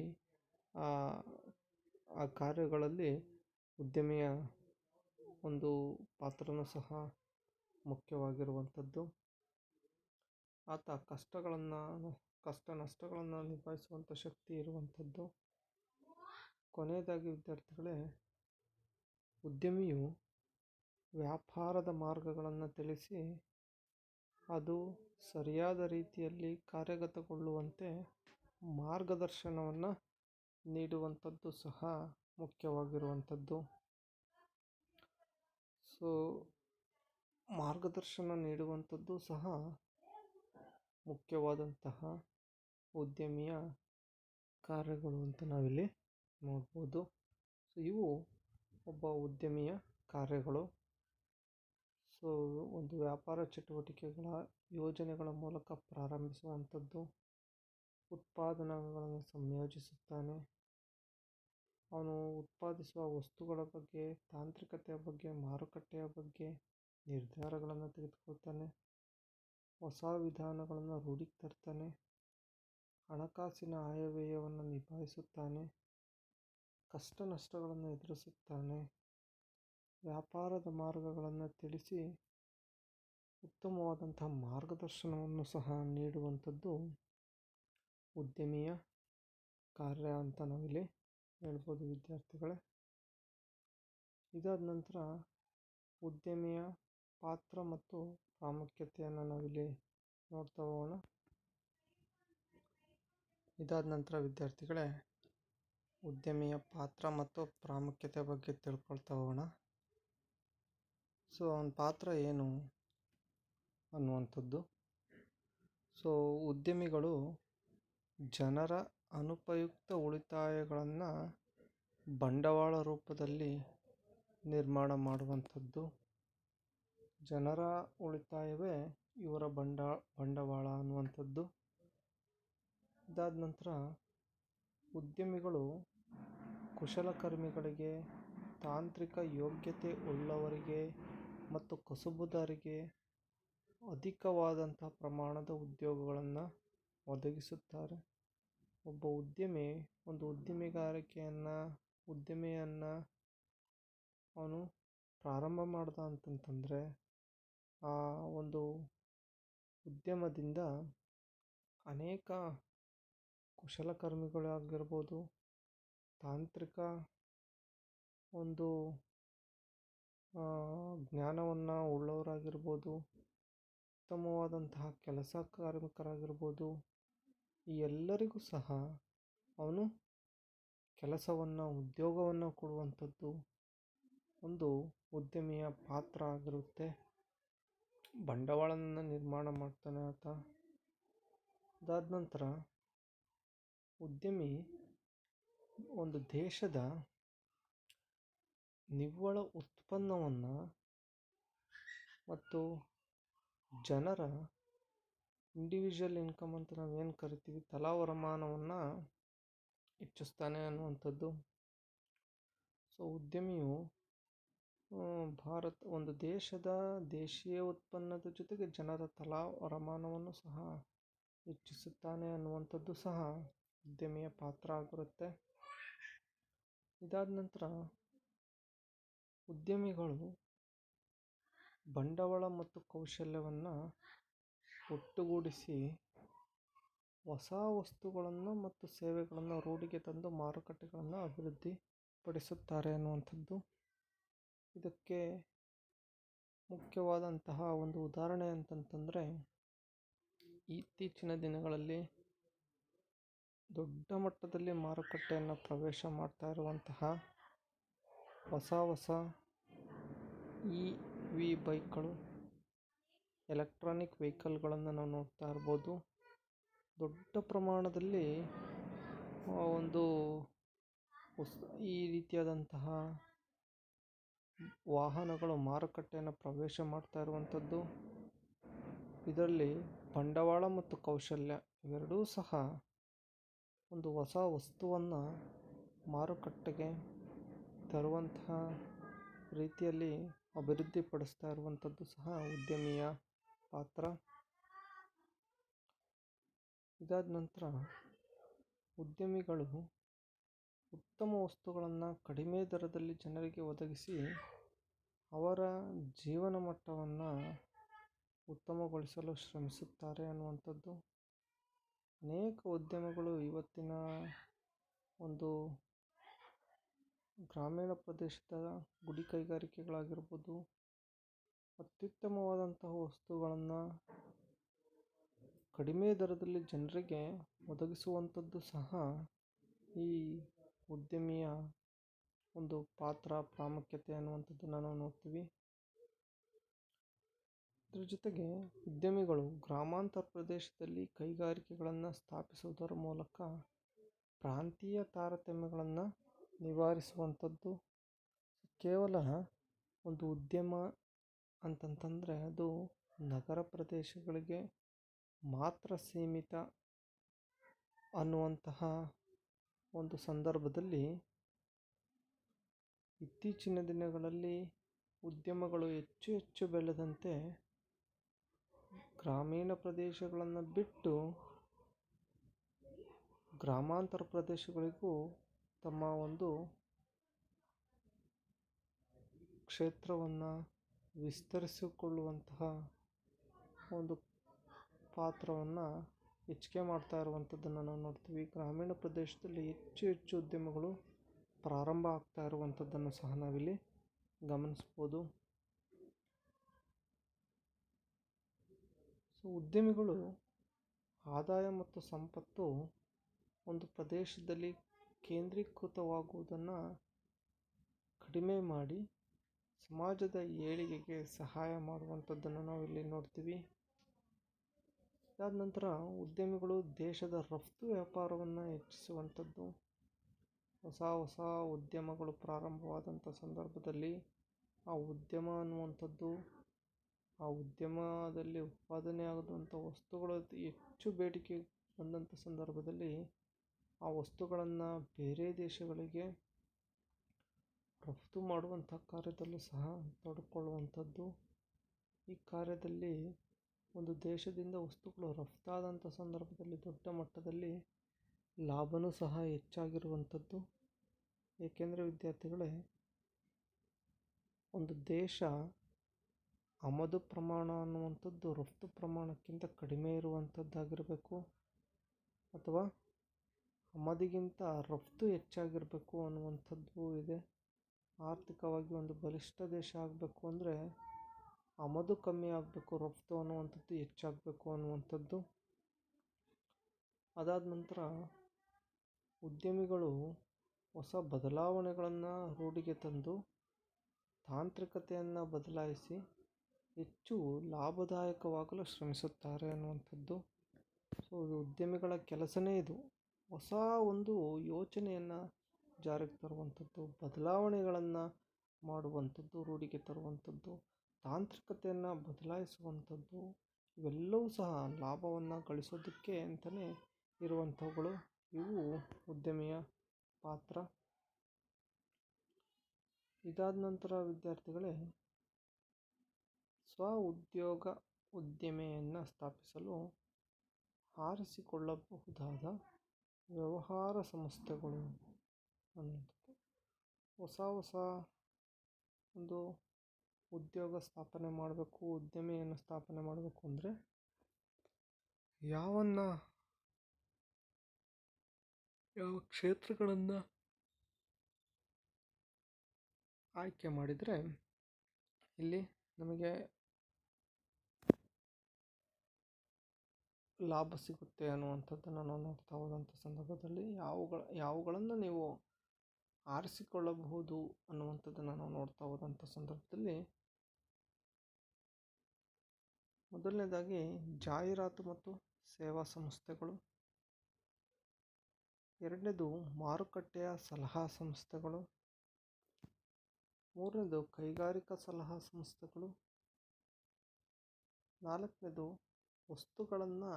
ಆ ಕಾರ್ಯಗಳಲ್ಲಿ ಉದ್ಯಮಿಯ ಒಂದು ಪಾತ್ರನೂ ಸಹ ಮುಖ್ಯವಾಗಿರುವಂಥದ್ದು. ಆತ ಕಷ್ಟ ನಷ್ಟಗಳನ್ನು ನಿಭಾಯಿಸುವಂಥ ಶಕ್ತಿ ಇರುವಂಥದ್ದು. ಕೊನೆಯದಾಗಿ ವಿದ್ಯಾರ್ಥಿಗಳೇ, ಉದ್ಯಮಿಯು ವ್ಯಾಪಾರದ ಮಾರ್ಗಗಳನ್ನು ತಿಳಿಸಿ ಅದು ಸರಿಯಾದ ರೀತಿಯಲ್ಲಿ ಕಾರ್ಯಗತಗೊಳ್ಳುವಂತೆ ಮಾರ್ಗದರ್ಶನವನ್ನು ನೀಡುವಂಥದ್ದು ಸಹ ಮುಖ್ಯವಾಗಿರುವಂಥದ್ದು. ಸೊ ಮಾರ್ಗದರ್ಶನ ನೀಡುವಂಥದ್ದು ಸಹ ಮುಖ್ಯವಾದಂತಹ ಉದ್ಯಮಿಯ ಕಾರ್ಯಗಳು ಅಂತ ನಾವಿಲ್ಲಿ ನೋಡ್ಬೋದು. ಸೊ ಇವು ಒಬ್ಬ ಉದ್ಯಮಿಯ ಕಾರ್ಯಗಳು. ಸೊ ಒಂದು ವ್ಯಾಪಾರ ಚಟುವಟಿಕೆಗಳ ಯೋಜನೆಗಳ ಮೂಲಕ ಪ್ರಾರಂಭಿಸುವಂಥದ್ದು, ಉತ್ಪಾದನಾಂಗಗಳನ್ನು ಸಂಯೋಜಿಸುತ್ತಾನೆ, ಅವನು ಉತ್ಪಾದಿಸುವ ವಸ್ತುಗಳ ಬಗ್ಗೆ, ತಾಂತ್ರಿಕತೆಯ ಬಗ್ಗೆ, ಮಾರುಕಟ್ಟೆಯ ಬಗ್ಗೆ ನಿರ್ಧಾರಗಳನ್ನು ತೆಗೆದುಕೊಳ್ತಾನೆ, ಹೊಸ ವಿಧಾನಗಳನ್ನು ರೂಢಿಗೆ ತರ್ತಾನೆ, ಹಣಕಾಸಿನ ಆಯವ್ಯಯವನ್ನು ನಿಭಾಯಿಸುತ್ತಾನೆ, ಕಷ್ಟ ನಷ್ಟಗಳನ್ನು ಎದುರಿಸುತ್ತಾನೆ, ವ್ಯಾಪಾರದ ಮಾರ್ಗಗಳನ್ನು ತಿಳಿಸಿ ಉತ್ತಮವಾದಂತಹ ಮಾರ್ಗದರ್ಶನವನ್ನು ಸಹ ನೀಡುವಂಥದ್ದು ಉದ್ಯಮಿಯ ಕಾರ್ಯ ಅಂತ ನಾವಿಲ್ಲಿ ಹೇಳ್ಬೋದು ವಿದ್ಯಾರ್ಥಿಗಳೇ. ಇದಾದ ನಂತರ ಉದ್ಯಮಿಯ ಪಾತ್ರ ಮತ್ತು ಪ್ರಾಮುಖ್ಯತೆಯನ್ನು ನಾವಿಲ್ಲಿ ನೋಡ್ತಾ ಹೋಗೋಣ. ಇದಾದ ನಂತರ ವಿದ್ಯಾರ್ಥಿಗಳೇ ಉದ್ಯಮಿಯ ಪಾತ್ರ ಮತ್ತು ಪ್ರಾಮುಖ್ಯತೆ ಬಗ್ಗೆ ತಿಳ್ಕೊಳ್ತಾ ಹೋಗೋಣ. ಅವನ ಪಾತ್ರ ಏನು ಅನ್ನುವಂಥದ್ದು. ಉದ್ಯಮಿಗಳು ಜನರ ಅನುಪಯುಕ್ತ ಉಳಿತಾಯಗಳನ್ನು ಬಂಡವಾಳ ರೂಪದಲ್ಲಿ ನಿರ್ಮಾಣ ಮಾಡುವಂಥದ್ದು. ಜನರ ಉಳಿತಾಯವೇ ಇವರ ಬಂಡವಾಳ ಅನ್ನುವಂಥದ್ದು. ಇದಾದ ನಂತರ ಉದ್ಯಮಿಗಳು ಕುಶಲಕರ್ಮಿಗಳಿಗೆ, ತಾಂತ್ರಿಕ ಯೋಗ್ಯತೆ ಉಳ್ಳವರಿಗೆ ಮತ್ತು ಕಸುಬುದಾರರಿಗೆ ಅಧಿಕವಾದಂಥ ಪ್ರಮಾಣದ ಉದ್ಯೋಗಗಳನ್ನು ಒದಗಿಸುತ್ತಾರೆ. ಒಬ್ಬ ಉದ್ಯಮಿ ಒಂದು ಉದ್ಯಮಿಯನ್ನು ಅವನು ಪ್ರಾರಂಭ ಮಾಡ್ದ ಅಂತಂತಂದರೆ ಆ ಒಂದು ಉದ್ಯಮದಿಂದ ಅನೇಕ ಕುಶಲಕರ್ಮಿಗಳಾಗಿರ್ಬೋದು, ತಾಂತ್ರಿಕ ಒಂದು ಜ್ಞಾನವನ್ನು ಉಳ್ಳವರಾಗಿರ್ಬೋದು, ಉತ್ತಮವಾದಂತಹ ಕೆಲಸ ಕಾರ್ಮಿಕರಾಗಿರ್ಬೋದು, ಈ ಎಲ್ಲರಿಗೂ ಸಹ ಅವನು ಉದ್ಯೋಗವನ್ನು ಕೊಡುವಂಥದ್ದು ಒಂದು ಉದ್ಯಮಿಯ ಪಾತ್ರ ಆಗಿರುತ್ತೆ. ಬಂಡವಾಳವನ್ನು ನಿರ್ಮಾಣ ಮಾಡ್ತಾನೆ ಆತ. ಅದಾದ ನಂತರ ಉದ್ಯಮಿ ಒಂದು ದೇಶದ ನಿವ್ವಳ ಉತ್ಪನ್ನವನ್ನು ಮತ್ತು ಜನರ ಇಂಡಿವಿಜುವಲ್ ಇನ್ಕಮ್ ಅಂತ ನಾವೇನು ಕರಿತೀವಿ, ತಲಾ ವರಮಾನವನ್ನು ಹೆಚ್ಚಿಸ್ತಾನೆ ಅನ್ನುವಂಥದ್ದು. ಉದ್ಯಮಿಯು ಒಂದು ದೇಶದ ದೇಶೀಯ ಉತ್ಪನ್ನದ ಜೊತೆಗೆ ಜನರ ತಲಾ ವರಮಾನವನ್ನು ಸಹ ಹೆಚ್ಚಿಸುತ್ತಾನೆ ಅನ್ನುವಂಥದ್ದು ಸಹ ಉದ್ಯಮಿಯ ಪಾತ್ರ ಆಗಿರುತ್ತೆ. ಇದಾದ ನಂತರ ಉದ್ಯಮಿಗಳು ಬಂಡವಾಳ ಮತ್ತು ಕೌಶಲ್ಯವನ್ನು ಒಟ್ಟುಗೂಡಿಸಿ ಹೊಸ ವಸ್ತುಗಳನ್ನು ಮತ್ತು ಸೇವೆಗಳನ್ನು ರೂಢಿಗೆ ತಂದು ಮಾರುಕಟ್ಟೆಗಳನ್ನು ಅಭಿವೃದ್ಧಿಪಡಿಸುತ್ತಾರೆ ಅನ್ನುವಂಥದ್ದು. ಇದಕ್ಕೆ ಮುಖ್ಯವಾದಂತಹ ಒಂದು ಉದಾಹರಣೆ ಅಂತಂತಂದರೆ ಇತ್ತೀಚಿನ ದಿನಗಳಲ್ಲಿ ದೊಡ್ಡ ಮಟ್ಟದಲ್ಲಿ ಮಾರುಕಟ್ಟೆಯನ್ನು ಪ್ರವೇಶ ಮಾಡ್ತಾ ಇರುವಂತಹ ಹೊಸ EV ಬೈಕ್ಗಳು, ಎಲೆಕ್ಟ್ರಾನಿಕ್ ವೆಹಿಕಲ್ಗಳನ್ನು ನಾವು ನೋಡ್ತಾ ಇರ್ಬೋದು. ದೊಡ್ಡ ಪ್ರಮಾಣದಲ್ಲಿ ಈ ರೀತಿಯಾದಂತಹ ವಾಹನಗಳು ಮಾರುಕಟ್ಟೆಯನ್ನು ಪ್ರವೇಶ ಮಾಡ್ತಾ ಇರುವಂಥದ್ದು. ಇದರಲ್ಲಿ ಬಂಡವಾಳ ಮತ್ತು ಕೌಶಲ್ಯ ಇವೆರಡೂ ಸಹ ಒಂದು ಹೊಸ ವಸ್ತುವನ್ನು ಮಾರುಕಟ್ಟೆಗೆ ತರುವಂತಹ ರೀತಿಯಲ್ಲಿ ಅಭಿವೃದ್ಧಿಪಡಿಸ್ತಾ ಇರುವಂಥದ್ದು ಸಹ ಉದ್ಯಮಿಯ ಪಾತ್ರ. ಇದಾದ ನಂತರ ಉದ್ಯಮಿಗಳು ಉತ್ತಮ ವಸ್ತುಗಳನ್ನು ಕಡಿಮೆ ದರದಲ್ಲಿ ಜನರಿಗೆ ಒದಗಿಸಿ ಅವರ ಜೀವನ ಮಟ್ಟವನ್ನು ಉತ್ತಮಗೊಳಿಸಲು ಶ್ರಮಿಸುತ್ತಾರೆ ಅನ್ನುವಂಥದ್ದು. ಅನೇಕ ಉದ್ಯಮಗಳು ಇವತ್ತಿನ ಒಂದು ಗ್ರಾಮೀಣ ಪ್ರದೇಶದ ಗುಡಿ ಕೈಗಾರಿಕೆಗಳಾಗಿರ್ಬೋದು, ಅತ್ಯುತ್ತಮವಾದಂತಹ ವಸ್ತುಗಳನ್ನು ಕಡಿಮೆ ದರದಲ್ಲಿ ಜನರಿಗೆ ಒದಗಿಸುವಂಥದ್ದು ಸಹ ಈ ಉದ್ಯಮಿಯ ಒಂದು ಪಾತ್ರ, ಪ್ರಾಮುಖ್ಯತೆ ಅನ್ನುವಂಥದ್ದನ್ನು ನಾವು ನೋಡ್ತೀವಿ. ಇದರ ಜೊತೆಗೆ ಉದ್ಯಮಿಗಳು ಗ್ರಾಮಾಂತರ ಪ್ರದೇಶದಲ್ಲಿ ಕೈಗಾರಿಕೆಗಳನ್ನು ಸ್ಥಾಪಿಸುವುದರ ಮೂಲಕ ಪ್ರಾಂತೀಯ ತಾರತಮ್ಯಗಳನ್ನು ನಿವಾರಿಸುವಂಥದ್ದು. ಕೇವಲ ಒಂದು ಉದ್ಯಮ ಅಂತಂತಂದರೆ ಅದು ನಗರ ಪ್ರದೇಶಗಳಿಗೆ ಮಾತ್ರ ಸೀಮಿತ ಅನ್ನುವಂತಹ ಒಂದು ಸಂದರ್ಭದಲ್ಲಿ ಇತ್ತೀಚಿನ ದಿನಗಳಲ್ಲಿ ಉದ್ಯಮಗಳು ಹೆಚ್ಚು ಬೆಳೆದಂತೆ ಗ್ರಾಮೀಣ ಪ್ರದೇಶಗಳನ್ನು ಬಿಟ್ಟು ಗ್ರಾಮಾಂತರ ಪ್ರದೇಶಗಳಿಗೂ ತಮ್ಮ ಒಂದು ಕ್ಷೇತ್ರವನ್ನು ವಿಸ್ತರಿಸಿಕೊಳ್ಳುವಂತಹ ಒಂದು ಪಾತ್ರವನ್ನು ಹೆಚ್ಚಿಗೆ ಮಾಡ್ತಾ ಇರುವಂಥದ್ದನ್ನು ನಾವು ನೋಡ್ತೀವಿ. ಗ್ರಾಮೀಣ ಪ್ರದೇಶದಲ್ಲಿ ಹೆಚ್ಚು ಹೆಚ್ಚು ಉದ್ಯಮಗಳು ಪ್ರಾರಂಭ ಆಗ್ತಾ ಇರುವಂಥದ್ದನ್ನು ಸಹ ನಾವಿಲ್ಲಿ ಗಮನಿಸ್ಬೋದು. ಉದ್ಯಮಿಗಳು ಆದಾಯ ಮತ್ತು ಸಂಪತ್ತು ಒಂದು ಪ್ರದೇಶದಲ್ಲಿ ಕೇಂದ್ರೀಕೃತವಾಗುವುದನ್ನು ಕಡಿಮೆ ಮಾಡಿ ಸಮಾಜದ ಏಳಿಗೆಗೆ ಸಹಾಯ ಮಾಡುವಂಥದ್ದನ್ನು ನಾವು ಇಲ್ಲಿ ನೋಡ್ತೀವಿ. ಅದಾದ ನಂತರ ಉದ್ಯಮಿಗಳು ದೇಶದ ರಫ್ತು ವ್ಯಾಪಾರವನ್ನು ಹೆಚ್ಚಿಸುವಂಥದ್ದು. ಹೊಸ ಹೊಸ ಉದ್ಯಮಗಳು ಪ್ರಾರಂಭವಾದಂಥ ಸಂದರ್ಭದಲ್ಲಿ ಆ ಉದ್ಯಮ ಅನ್ನುವಂಥದ್ದು, ಆ ಉದ್ಯಮದಲ್ಲಿ ಉತ್ಪಾದನೆ ಆಗುವಂಥ ವಸ್ತುಗಳು ಹೆಚ್ಚು ಬೇಡಿಕೆ ಬಂದಂಥ ಸಂದರ್ಭದಲ್ಲಿ ಆ ವಸ್ತುಗಳನ್ನು ಬೇರೆ ದೇಶಗಳಿಗೆ ರಫ್ತು ಮಾಡುವಂಥ ಕಾರ್ಯದಲ್ಲೂ ಸಹ ತೊಡಕೊಳ್ಳುವಂಥದ್ದು. ಈ ಕಾರ್ಯದಲ್ಲಿ ಒಂದು ದೇಶದಿಂದ ವಸ್ತುಗಳು ರಫ್ತಾದಂಥ ಸಂದರ್ಭದಲ್ಲಿ ದೊಡ್ಡ ಮಟ್ಟದಲ್ಲಿ ಲಾಭವೂ ಸಹ ಹೆಚ್ಚಾಗಿರುವಂಥದ್ದು. ಏಕೆಂದರೆ ವಿದ್ಯಾರ್ಥಿಗಳೇ, ಒಂದು ದೇಶ ಆಮದು ಪ್ರಮಾಣ ಅನ್ನುವಂಥದ್ದು ರಫ್ತು ಪ್ರಮಾಣಕ್ಕಿಂತ ಕಡಿಮೆ ಇರುವಂಥದ್ದಾಗಿರಬೇಕು, ಅಥವಾ ಆಮದಿಗಿಂತ ರಫ್ತು ಹೆಚ್ಚಾಗಿರಬೇಕು ಅನ್ನುವಂಥದ್ದು ಇದೆ. ಆರ್ಥಿಕವಾಗಿ ಒಂದು ಬಲಿಷ್ಠ ದೇಶ ಆಗಬೇಕು ಅಂದರೆ ಆಮದು ಕಮ್ಮಿ ಆಗಬೇಕು, ರಫ್ತು ಅನ್ನುವಂಥದ್ದು ಹೆಚ್ಚಾಗಬೇಕು ಅನ್ನುವಂಥದ್ದು. ಅದಾದ ನಂತರ ಉದ್ಯಮಿಗಳು ಹೊಸ ಬದಲಾವಣೆಗಳನ್ನು ರೂಢಿಗೆ ತಂದು ತಾಂತ್ರಿಕತೆಯನ್ನು ಬದಲಾಯಿಸಿ ಹೆಚ್ಚು ಲಾಭದಾಯಕವಾಗಲು ಶ್ರಮಿಸುತ್ತಾರೆ ಅನ್ನುವಂಥದ್ದು. ಉದ್ಯಮಿಗಳ ಕೆಲಸನೇ ಇದು. ಹೊಸ ಒಂದು ಯೋಚನೆಯನ್ನು ಜಾರಿಗೆ ತರುವಂಥದ್ದು, ಬದಲಾವಣೆಗಳನ್ನು ಮಾಡುವಂಥದ್ದು, ರೂಢಿಗೆ ತರುವಂಥದ್ದು, ತಾಂತ್ರಿಕತೆಯನ್ನು ಬದಲಾಯಿಸುವಂಥದ್ದು, ಇವೆಲ್ಲವೂ ಸಹ ಲಾಭವನ್ನು ಗಳಿಸೋದಕ್ಕೆ ಅಂತಲೇ ಇರುವಂಥವುಗಳು. ಇವು ಉದ್ಯಮಿಯ ಪಾತ್ರ. ಇದಾದ ನಂತರ ವಿದ್ಯಾರ್ಥಿಗಳೇ, ಉದ್ಯೋಗ ಉದ್ದಿಮೆಯನ್ನು ಸ್ಥಾಪಿಸಲು ಆರಿಸಿಕೊಳ್ಳಬಹುದಾದ ವ್ಯವಹಾರ ಸಂಸ್ಥೆಗಳು ಅನ್ನುವಂಥದ್ದು. ಹೊಸ ಒಂದು ಉದ್ಯೋಗ ಸ್ಥಾಪನೆ ಮಾಡಬೇಕು, ಉದ್ಯಮೆಯನ್ನು ಸ್ಥಾಪನೆ ಮಾಡಬೇಕು ಅಂದರೆ ಯಾವ ಕ್ಷೇತ್ರಗಳನ್ನು ಆಯ್ಕೆ ಮಾಡಿದರೆ ಇಲ್ಲಿ ನಮಗೆ ಲಾಭ ಸಿಗುತ್ತೆ ಅನ್ನುವಂಥದ್ದನ್ನು ನಾವು ನೋಡ್ತಾ ಹೋದಂಥ ಸಂದರ್ಭದಲ್ಲಿ ಯಾವುಗಳನ್ನು ನೀವು ಆರಿಸಿಕೊಳ್ಳಬಹುದು ಅನ್ನುವಂಥದ್ದನ್ನು ನಾವು ನೋಡ್ತಾ ಹೋದಂಥ ಸಂದರ್ಭದಲ್ಲಿ, ಮೊದಲನೇದಾಗಿ ಜಾಹೀರಾತು ಮತ್ತು ಸೇವಾ ಸಂಸ್ಥೆಗಳು, ಎರಡನೇದು ಮಾರುಕಟ್ಟೆಯ ಸಲಹಾ ಸಂಸ್ಥೆಗಳು, ಮೂರನೇದು ಕೈಗಾರಿಕಾ ಸಲಹಾ ಸಂಸ್ಥೆಗಳು, ನಾಲ್ಕನೇದು ವಸ್ತುಗಳನ್ನು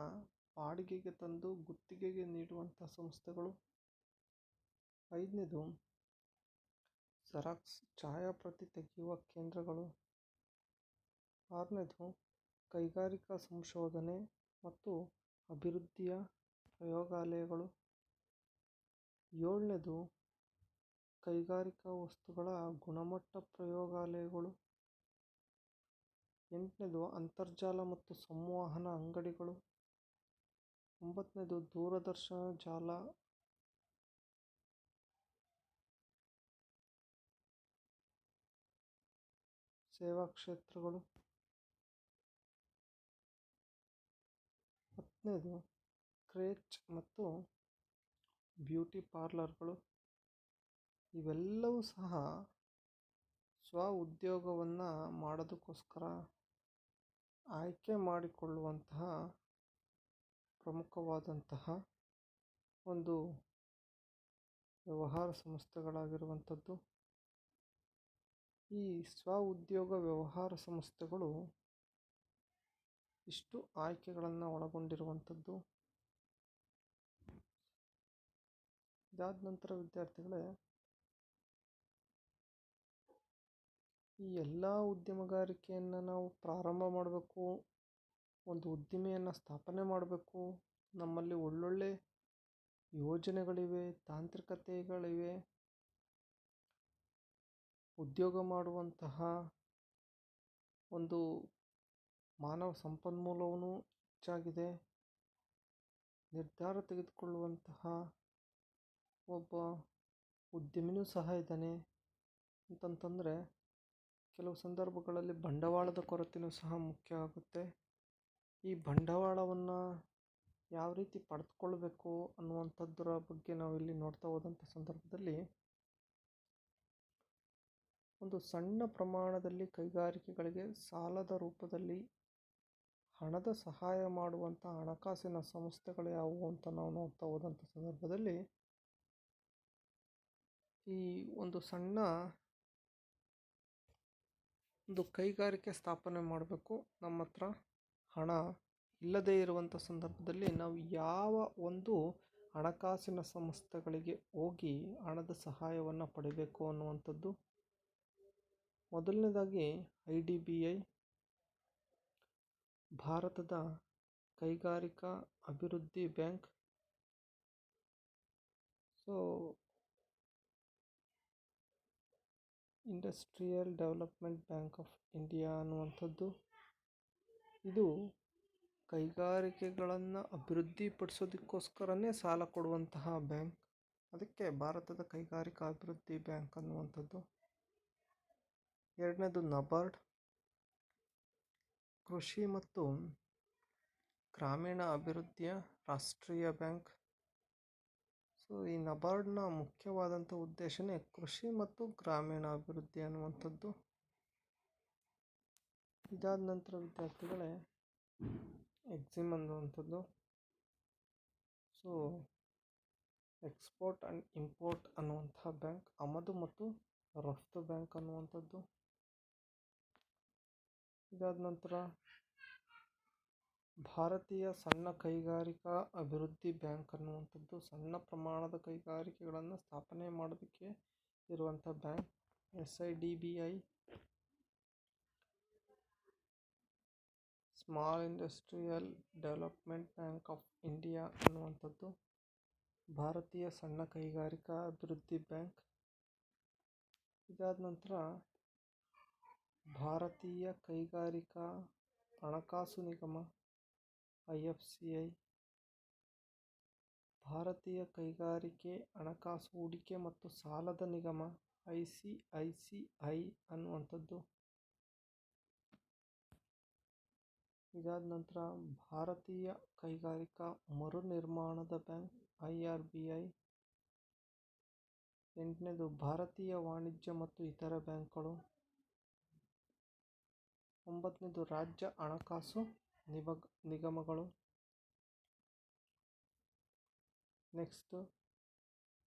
ಬಾಡಿಗೆಗೆ ತಂದು ಗುತ್ತಿಗೆಗೆ ನೀಡುವಂಥ ಸಂಸ್ಥೆಗಳು, ಐದನೇದು ಜೆರಾಕ್ಸ್ ಛಾಯಾಪ್ರತಿ ತೆಗೆಯುವ ಕೇಂದ್ರಗಳು, ಆರನೇದು ಕೈಗಾರಿಕಾ ಸಂಶೋಧನೆ ಮತ್ತು ಅಭಿವೃದ್ಧಿಯ ಪ್ರಯೋಗಾಲಯಗಳು, ಏಳನೇದು ಕೈಗಾರಿಕಾ ವಸ್ತುಗಳ ಗುಣಮಟ್ಟ ಪ್ರಯೋಗಾಲಯಗಳು, ಎಂಟನೇದು ಅಂತರ್ಜಾಲ ಮತ್ತು ಸಂವಹನ ಅಂಗಡಿಗಳು, ಒಂಬತ್ತನೇದು ದೂರದರ್ಶನ ಜಾಲ ಸೇವಾ ಕ್ಷೇತ್ರಗಳು, ಹತ್ತನೇದು ಕ್ರೇಚ್ ಮತ್ತು ಬ್ಯೂಟಿ ಪಾರ್ಲರ್ಗಳು. ಇವೆಲ್ಲವೂ ಸಹ ಉದ್ಯೋಗವನ್ನು ಮಾಡೋದಕ್ಕೋಸ್ಕರ ಆಯ್ಕೆ ಮಾಡಿಕೊಳ್ಳುವಂತಹ ಪ್ರಮುಖವಾದಂತಹ ಒಂದು ವ್ಯವಹಾರ ಸಂಸ್ಥೆಗಳಾಗಿರುವಂಥದ್ದು. ಈ ಉದ್ಯೋಗ ವ್ಯವಹಾರ ಸಂಸ್ಥೆಗಳು ಇಷ್ಟು ಆಯ್ಕೆಗಳನ್ನು ಒಳಗೊಂಡಿರುವಂಥದ್ದು. ಇದಾದ ನಂತರ ವಿದ್ಯಾರ್ಥಿಗಳೇ, ಈ ಎಲ್ಲ ಉದ್ಯಮಗಾರಿಕೆಯನ್ನು ನಾವು ಪ್ರಾರಂಭ ಮಾಡಬೇಕು, ಒಂದು ಉದ್ದಿಮೆಯನ್ನು ಸ್ಥಾಪನೆ ಮಾಡಬೇಕು, ನಮ್ಮಲ್ಲಿ ಒಳ್ಳೊಳ್ಳೆ ಯೋಜನೆಗಳಿವೆ, ತಾಂತ್ರಿಕತೆಗಳಿವೆ, ಉದ್ಯೋಗ ಮಾಡುವಂತಹ ಒಂದು ಮಾನವ ಸಂಪನ್ಮೂಲವೂ ಹೆಚ್ಚಾಗಿದೆ. ನಿರ್ಧಾರ ತೆಗೆದುಕೊಳ್ಳುವಂತಹ ಒಬ್ಬ ಉದ್ಯಮಿನೂ ಸಹ ಇದ್ದಾನೆ. ಅಂತಂತಂದರೆ ಕೆಲವು ಸಂದರ್ಭಗಳಲ್ಲಿ ಬಂಡವಾಳದ ಕೊರತೆಯೂ ಸಹ ಮುಖ್ಯ ಆಗುತ್ತೆ. ಈ ಬಂಡವಾಳವನ್ನು ಯಾವ ರೀತಿ ಪಡೆದುಕೊಳ್ಬೇಕು ಅನ್ನುವಂಥದ್ದರ ಬಗ್ಗೆ ನಾವಿಲ್ಲಿ ನೋಡ್ತಾ ಹೋದಂಥ ಸಂದರ್ಭದಲ್ಲಿ ಒಂದು ಸಣ್ಣ ಪ್ರಮಾಣದಲ್ಲಿ ಕೈಗಾರಿಕೆಗಳಿಗೆ ಸಾಲದ ರೂಪದಲ್ಲಿ ಹಣದ ಸಹಾಯ ಮಾಡುವಂಥ ಹಣಕಾಸಿನ ಸಂಸ್ಥೆಗಳು ಯಾವುವು ಅಂತ ನಾವು ನೋಡ್ತಾ ಹೋದಂಥ ಸಂದರ್ಭದಲ್ಲಿ ಈ ಒಂದು ಸಣ್ಣ ಒಂದು ಕೈಗಾರಿಕೆ ಸ್ಥಾಪನೆ ಮಾಡಬೇಕು, ನಮ್ಮ ಹತ್ರ ಹಣ ಇಲ್ಲದೇ ಇರುವಂಥ ಸಂದರ್ಭದಲ್ಲಿ ನಾವು ಯಾವ ಒಂದು ಹಣಕಾಸಿನ ಸಂಸ್ಥೆಗಳಿಗೆ ಹೋಗಿ ಹಣದ ಸಹಾಯವನ್ನು ಪಡಿಬೇಕು ಅನ್ನುವಂಥದ್ದು. ಮೊದಲನೇದಾಗಿ IDBI, ಭಾರತದ ಕೈಗಾರಿಕಾ ಅಭಿವೃದ್ಧಿ bank. Industrial development bank of India ಅನ್ನುವಂಥದ್ದು, ಇದು ಕೈಗಾರಿಕೆಗಳನ್ನು ಅಭಿವೃದ್ಧಿಪಡಿಸೋದಕ್ಕೋಸ್ಕರನೇ ಸಾಲ ಕೊಡುವಂತಹ ಬ್ಯಾಂಕ್. ಅದಕ್ಕೆ ಭಾರತದ ಕೈಗಾರಿಕಾ ಅಭಿವೃದ್ಧಿ ಬ್ಯಾಂಕ್ ಅನ್ನುವಂಥದ್ದು. ಎರಡನೇದು ನಬಾರ್ಡ್, ಕೃಷಿ ಮತ್ತು ಗ್ರಾಮೀಣ ಅಭಿವೃದ್ಧಿಯ ರಾಷ್ಟ್ರೀಯ ಬ್ಯಾಂಕ್. ಈ ನಬಾರ್ಡ್ನ ಮುಖ್ಯವಾದಂಥ ಉದ್ದೇಶನೇ ಕೃಷಿ ಮತ್ತು ಗ್ರಾಮೀಣ ಅಭಿವೃದ್ಧಿ ಅನ್ನುವಂಥದ್ದು. ಇದಾದ ನಂತರ ವಿದ್ಯಾರ್ಥಿಗಳೇ ಎಕ್ಸಿಮ್ ಅನ್ನುವಂಥದ್ದು. ಎಕ್ಸ್ಪೋರ್ಟ್ ಆ್ಯಂಡ್ ಇಂಪೋರ್ಟ್ ಅನ್ನುವಂತಹ ಬ್ಯಾಂಕ್, ಆಮದು ಮತ್ತು ರಫ್ತು ಬ್ಯಾಂಕ್ ಅನ್ನುವಂಥದ್ದು. ಇದಾದ ನಂತರ ಭಾರತೀಯ ಸಣ್ಣ ಕೈಗಾರಿಕಾ ಅಭಿವೃದ್ಧಿ ಬ್ಯಾಂಕ್ ಅನ್ನುವಂಥದ್ದು, ಸಣ್ಣ ಪ್ರಮಾಣದ ಕೈಗಾರಿಕೆಗಳನ್ನು ಸ್ಥಾಪನೆ ಮಾಡೋದಕ್ಕೆ ಇರುವಂಥ bank. SIDBI, small industrial development bank of India ಅನ್ನುವಂಥದ್ದು, ಭಾರತೀಯ ಸಣ್ಣ ಕೈಗಾರಿಕಾ ಅಭಿವೃದ್ಧಿ ಬ್ಯಾಂಕ್. ಇದಾದ ನಂತರ ಭಾರತೀಯ ಕೈಗಾರಿಕಾ ಹಣಕಾಸು ನಿಗಮ IFCI, ಭಾರತೀಯ ಕೈಗಾರಿಕೆ ಹಣಕಾಸು ಹೂಡಿಕೆ ಮತ್ತು ಸಾಲದ ನಿಗಮ ICICI ಅನ್ನುವಂಥದ್ದು. ಇದಾದ ನಂತರ ಭಾರತೀಯ ಕೈಗಾರಿಕಾ ಮರುನಿರ್ಮಾಣದ ಬ್ಯಾಂಕ್ IRBI. ಎಂಟನೇದು ಭಾರತೀಯ ವಾಣಿಜ್ಯ ಮತ್ತು ಇತರ ಬ್ಯಾಂಕ್ಗಳು. ಒಂಬತ್ತನೇದು ರಾಜ್ಯ ಹಣಕಾಸು ನಿಗಮಗಳು. ನೆಕ್ಸ್ಟ್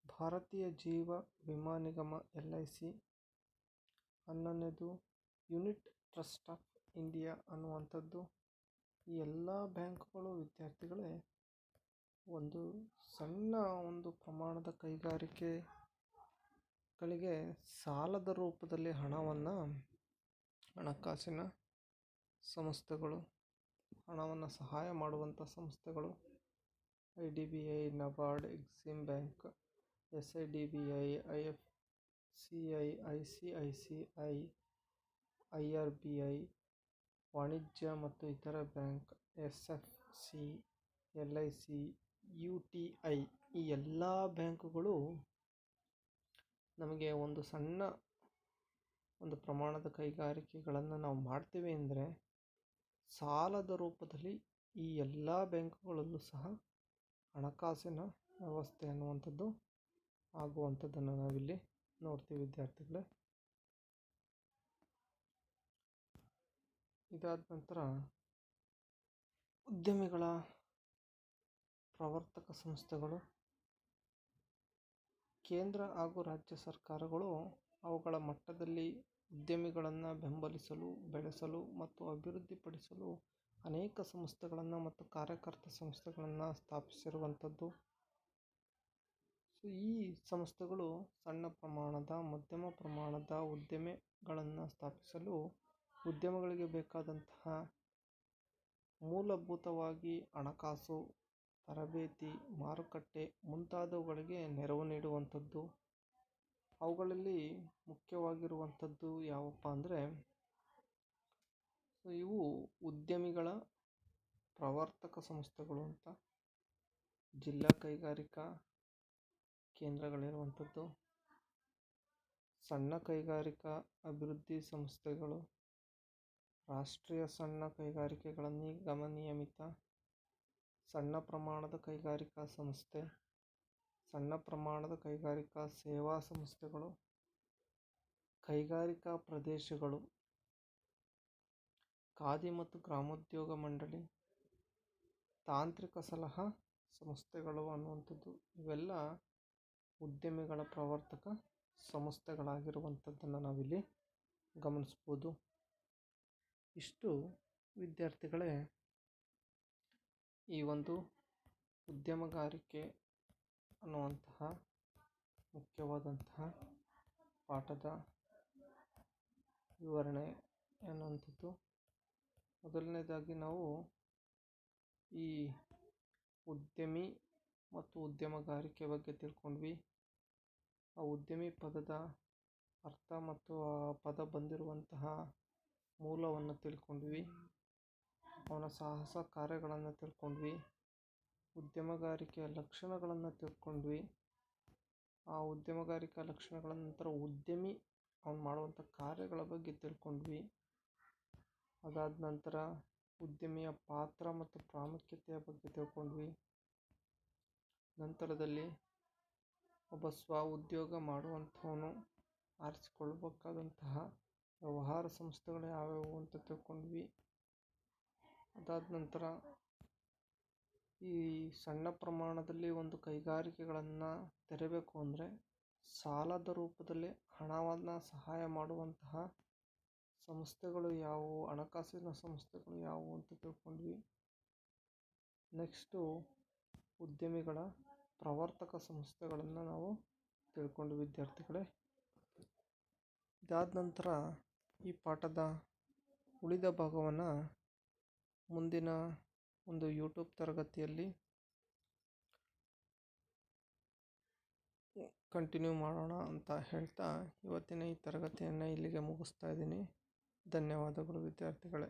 ಭಾರತೀಯ ಜೀವ ವಿಮಾ ನಿಗಮ LIC. 11ನೇದು ಯೂನಿಟ್ ಟ್ರಸ್ಟ್ ಆಫ್ ಇಂಡಿಯಾ ಅನ್ನುವಂಥದ್ದು. ಈ ಎಲ್ಲ ಬ್ಯಾಂಕ್ಗಳು ವಿದ್ಯಾರ್ಥಿಗಳೇ ಒಂದು ಸಣ್ಣ ಒಂದು ಪ್ರಮಾಣದ ಕೈಗಾರಿಕೆಗಳಿಗೆ ಸಾಲದ ರೂಪದಲ್ಲಿ ಹಣವನ್ನು, ಹಣಕಾಸಿನ ಸಂಸ್ಥೆಗಳು, ಹಣವನ್ನು ಸಹಾಯ ಮಾಡುವಂಥ ಸಂಸ್ಥೆಗಳು IDBI, NABARD, Exim bank, SIDBI, IFCI, ICICI, IRBI, ವಾಣಿಜ್ಯ ಮತ್ತು ಇತರ ಬ್ಯಾಂಕ್ SFC, LIC, UTI. ಈ ಎಲ್ಲ ಬ್ಯಾಂಕುಗಳು ನಮಗೆ ಒಂದು ಸಣ್ಣ ಒಂದು ಪ್ರಮಾಣದ ಕೈಗಾರಿಕೆಗಳನ್ನು ನಾವು ಮಾಡ್ತೀವಿ ಅಂದರೆ ಸಾಲದ ರೂಪದಲ್ಲಿ ಈ ಎಲ್ಲ ಬ್ಯಾಂಕುಗಳಲ್ಲೂ ಸಹ ಹಣಕಾಸಿನ ವ್ಯವಸ್ಥೆ ಅನ್ನುವಂಥದ್ದು ಆಗುವಂಥದ್ದನ್ನು ನಾವಿಲ್ಲಿ ನೋಡ್ತೀವಿ ವಿದ್ಯಾರ್ಥಿಗಳೇ. ಇದಾದ ನಂತರ ಉದ್ಯಮಿಗಳ ಪ್ರವರ್ತಕ ಸಂಸ್ಥೆಗಳು. ಕೇಂದ್ರ ಹಾಗೂ ರಾಜ್ಯ ಸರ್ಕಾರಗಳು ಅವುಗಳ ಮಟ್ಟದಲ್ಲಿ ಉದ್ಯಮಿಗಳನ್ನು ಬೆಂಬಲಿಸಲು, ಬೆಳೆಸಲು ಮತ್ತು ಅಭಿವೃದ್ಧಿಪಡಿಸಲು ಅನೇಕ ಸಂಸ್ಥೆಗಳನ್ನು ಮತ್ತು ಕಾರ್ಯಕರ್ತ ಸಂಸ್ಥೆಗಳನ್ನು ಸ್ಥಾಪಿಸಿರುವಂಥದ್ದು. ಈ ಸಂಸ್ಥೆಗಳು ಸಣ್ಣ ಪ್ರಮಾಣದ, ಮಧ್ಯಮ ಪ್ರಮಾಣದ ಉದ್ಯಮಗಳನ್ನು ಸ್ಥಾಪಿಸಲು ಉದ್ಯಮಗಳಿಗೆ ಬೇಕಾದಂತಹ ಮೂಲಭೂತವಾಗಿ ಹಣಕಾಸು, ತರಬೇತಿ, ಮಾರುಕಟ್ಟೆ ಮುಂತಾದವುಗಳಿಗೆ ನೆರವು ನೀಡುವಂಥದ್ದು. ಅವುಗಳಲ್ಲಿ ಮುಖ್ಯವಾಗಿರುವಂಥದ್ದು ಯಾವಪ್ಪ ಅಂದರೆ ಇವು ಉದ್ಯಮಿಗಳ ಪ್ರವರ್ತಕ ಸಂಸ್ಥೆಗಳು ಅಂತ, ಜಿಲ್ಲಾ ಕೈಗಾರಿಕಾ ಕೇಂದ್ರಗಳಿರುವಂಥದ್ದು, ಸಣ್ಣ ಕೈಗಾರಿಕಾ ಅಭಿವೃದ್ಧಿ ಸಂಸ್ಥೆಗಳು, ರಾಷ್ಟ್ರೀಯ ಸಣ್ಣ ಕೈಗಾರಿಕೆಗಳ ನಿಗಮ ನಿಯಮಿತ, ಸಣ್ಣ ಪ್ರಮಾಣದ ಕೈಗಾರಿಕಾ ಸಂಸ್ಥೆ, ಸಣ್ಣ ಪ್ರಮಾಣದ ಕೈಗಾರಿಕಾ ಸೇವಾ ಸಂಸ್ಥೆಗಳು, ಕೈಗಾರಿಕಾ ಪ್ರದೇಶಗಳು, ಖಾದಿ ಮತ್ತು ಗ್ರಾಮೋದ್ಯೋಗ ಮಂಡಳಿ, ತಾಂತ್ರಿಕ ಸಲಹಾ ಸಂಸ್ಥೆಗಳು ಅನ್ನುವಂಥದ್ದು ಇವೆಲ್ಲ ಉದ್ಯಮಿಗಳ ಪ್ರವರ್ತಕ ಸಂಸ್ಥೆಗಳಾಗಿರುವಂಥದ್ದನ್ನು ನಾವಿಲ್ಲಿ ಗಮನಿಸ್ಬೋದು. ಇಷ್ಟು ವಿದ್ಯಾರ್ಥಿಗಳೇ ಈ ಒಂದು ಉದ್ಯಮಗಾರಿಕೆ ಅನ್ನುವಂತಹ ಮುಖ್ಯವಾದಂತಹ ಪಾಠದ ವಿವರಣೆ ಅನ್ನುವಂಥದ್ದು. ಮೊದಲನೇದಾಗಿ ನಾವು ಈ ಉದ್ಯಮಿ ಮತ್ತು ಉದ್ಯಮಗಾರಿಕೆ ಬಗ್ಗೆ ತಿಳ್ಕೊಂಡ್ವಿ. ಆ ಉದ್ಯಮಿ ಪದದ ಅರ್ಥ ಮತ್ತು ಆ ಪದ ಬಂದಿರುವಂತಹ ಮೂಲವನ್ನು ತಿಳ್ಕೊಂಡ್ವಿ. ಅವನ ಸಾಹಸ ಕಾರ್ಯಗಳನ್ನು ತಿಳ್ಕೊಂಡ್ವಿ. ಉದ್ಯಮಗಾರಿಕೆಯ ಲಕ್ಷಣಗಳನ್ನು ತಿಳ್ಕೊಂಡ್ವಿ. ಆ ಉದ್ಯಮಗಾರಿಕಾ ಲಕ್ಷಣಗಳ ನಂತರ ಉದ್ಯಮಿ ಅವನು ಮಾಡುವಂಥ ಕಾರ್ಯಗಳ ಬಗ್ಗೆ ತಿಳ್ಕೊಂಡ್ವಿ. ಅದಾದ ನಂತರ ಉದ್ಯಮಿಯ ಪಾತ್ರ ಮತ್ತು ಪ್ರಾಮುಖ್ಯತೆಯ ಬಗ್ಗೆ ತಿಳ್ಕೊಂಡ್ವಿ. ನಂತರದಲ್ಲಿ ಒಬ್ಬ ಸ್ವ ಉದ್ಯೋಗ ಮಾಡುವಂಥವನು ಆರಿಸಿಕೊಳ್ಬೇಕಾದಂತಹ ವ್ಯವಹಾರ ಸಂಸ್ಥೆಗಳು ಯಾವ್ಯಾವು ಅಂತ ತಿಳ್ಕೊಂಡ್ವಿ. ಅದಾದ ನಂತರ ಈ ಸಣ್ಣ ಪ್ರಮಾಣದಲ್ಲಿ ಒಂದು ಕೈಗಾರಿಕೆಗಳನ್ನು ತೆರೆಬೇಕು ಅಂದರೆ ಸಾಲದ ರೂಪದಲ್ಲಿ ಹಣವನ್ನು ಸಹಾಯ ಮಾಡುವಂತಹ ಸಂಸ್ಥೆಗಳು ಯಾವುವು, ಹಣಕಾಸಿನ ಸಂಸ್ಥೆಗಳು ಯಾವುವು ಅಂತ ತಿಳ್ಕೊಂಡ್ವಿ. ನೆಕ್ಸ್ಟು ಉದ್ಯಮಿಗಳ ಪ್ರವರ್ತಕ ಸಂಸ್ಥೆಗಳನ್ನು ನಾವು ತಿಳ್ಕೊಂಡ್ವಿ ವಿದ್ಯಾರ್ಥಿಗಳೇ. ಇದಾದ ನಂತರ ಈ ಪಾಠದ ಉಳಿದ ಭಾಗವನ್ನು ಮುಂದಿನ ಒಂದು ಯೂಟ್ಯೂಬ್ ತರಗತಿಯಲ್ಲಿ ಕಂಟಿನ್ಯೂ ಮಾಡೋಣ ಅಂತ ಹೇಳ್ತಾ ಇವತ್ತಿನ ಈ ತರಗತಿಯನ್ನು ಇಲ್ಲಿಗೆ ಮುಗಿಸ್ತಾ ಇದ್ದೀನಿ. ಧನ್ಯವಾದಗಳು ವಿದ್ಯಾರ್ಥಿಗಳೇ.